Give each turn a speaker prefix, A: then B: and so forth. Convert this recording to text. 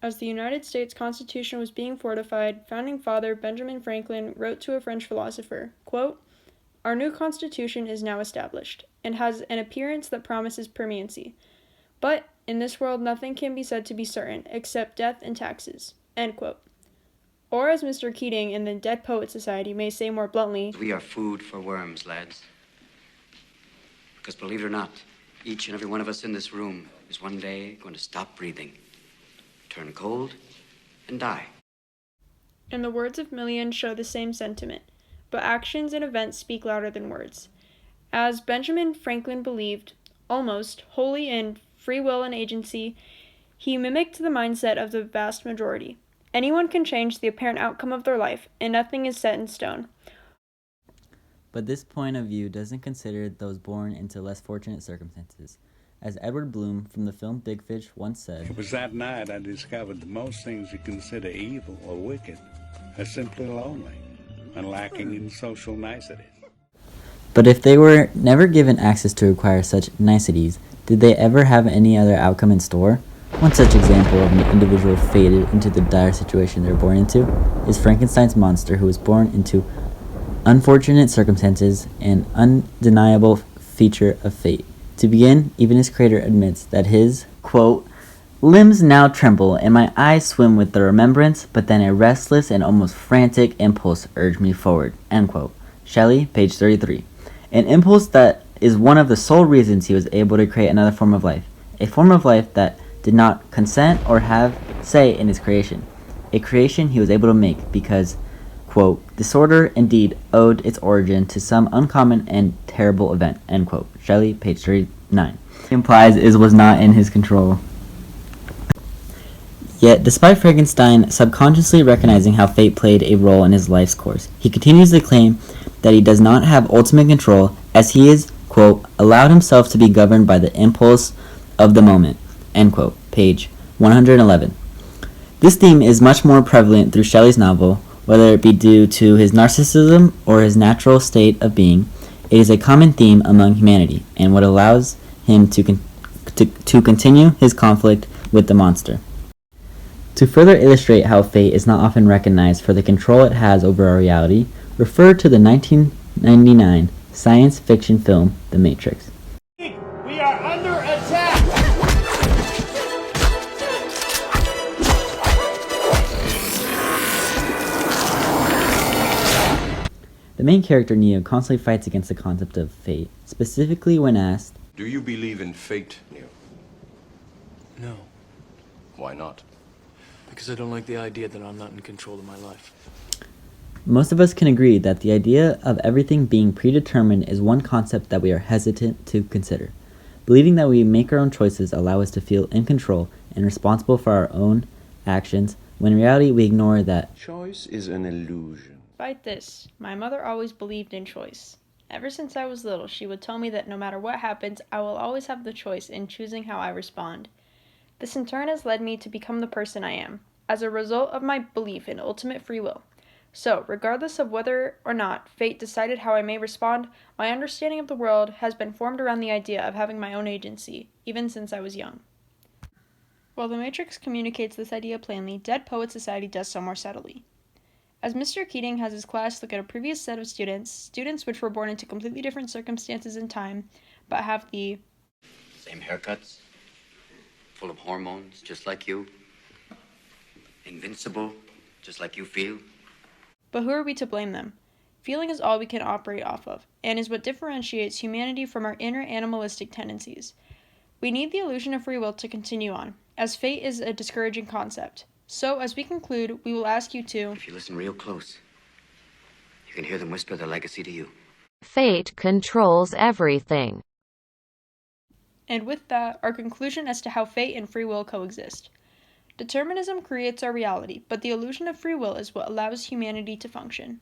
A: As the United States Constitution was being fortified, founding father Benjamin Franklin wrote to a French philosopher, quote, "Our new Constitution is now established, and has an appearance that promises permanency. But in this world nothing can be said to be certain, except death and taxes." End quote. Or as Mr. Keating in the Dead Poets Society may say more bluntly,
B: "We are food for worms, lads. Because believe it or not, each and every one of us in this room is one day going to stop breathing, turn cold, and die."
A: and the words of millions show the same sentiment, but actions and events speak louder than words. As Benjamin Franklin believed, almost wholly in free will and agency, he mimicked the mindset of the vast majority. Anyone can change the apparent outcome of their life, and nothing is set in stone.
C: But this point of view doesn't consider those born into less fortunate circumstances. As Edward Bloom from the film Big Fish once said,
D: "It was that night I discovered that most things you consider evil or wicked are simply lonely and lacking in social niceties."
C: but if they were never given access to acquire such niceties, did they ever have any other outcome in store? One such example of an individual fated into the dire situation they were born into is Frankenstein's monster, who was born into unfortunate circumstances, an undeniable feature of fate. To begin, even his creator admits that his, quote, "limbs now tremble and my eyes swim with the remembrance, but then a restless and almost frantic impulse urged me forward," end quote. Shelley, page 33. An impulse that is one of the sole reasons he was able to create another form of life, a form of life that did not consent or have say in his creation, a creation he was able to make because, quote, "disorder indeed owed its origin to some uncommon and terrible event," end quote. Shelley, page 39. Implies is was not in his control. Yet, despite Frankenstein subconsciously recognizing how fate played a role in his life's course, he continues to claim that he does not have ultimate control as he is, quote, "allowed himself to be governed by the impulse of the moment," end quote. Page 111. This theme is much more prevalent through Shelley's novel, whether it be due to his narcissism or his natural state of being. It is a common theme among humanity, and what allows him to continue his conflict with the monster. To further illustrate how fate is not often recognized for the control it has over our reality, refer to the 1999 science fiction film The Matrix.
E: We are under attack!
C: The main character, Neo, constantly fights against the concept of fate, specifically when asked,
F: "Do you believe in fate, Neo?"
G: No,
F: Why not?
G: because I don't like the idea that I'm not in control of my life.
C: Most of us can agree that the idea of everything being predetermined is one concept that we are hesitant to consider. Believing that we make our own choices allow us to feel in control and responsible for our own actions, when in reality we ignore that
F: Choice is an illusion.
A: Despite this, my mother always believed in choice. Ever since I was little, she would tell me that no matter what happens, I will always have the choice in choosing how I respond. This in turn has led me to become the person I am, as a result of my belief in ultimate free will. So, regardless of whether or not fate decided how I may respond, my understanding of the world has been formed around the idea of having my own agency, even since I was young. While The Matrix communicates this idea plainly, Dead Poets Society does so more subtly. As Mr. Keating has his class look at a previous set of students which were born into completely different circumstances and time, but have the
B: Same haircuts, full of hormones, just like you. Invincible, just like you feel.
A: But who are we to blame them? Feeling is all we can operate off of, and is what differentiates humanity from our inner animalistic tendencies. We need the illusion of free will to continue on, as fate is a discouraging concept. So, as we conclude, we will ask you to,
B: If you listen real close, you can hear them whisper their legacy to you.
H: Fate controls everything.
A: and with that, our conclusion as to how fate and free will coexist. Determinism creates our reality, but the illusion of free will is what allows humanity to function.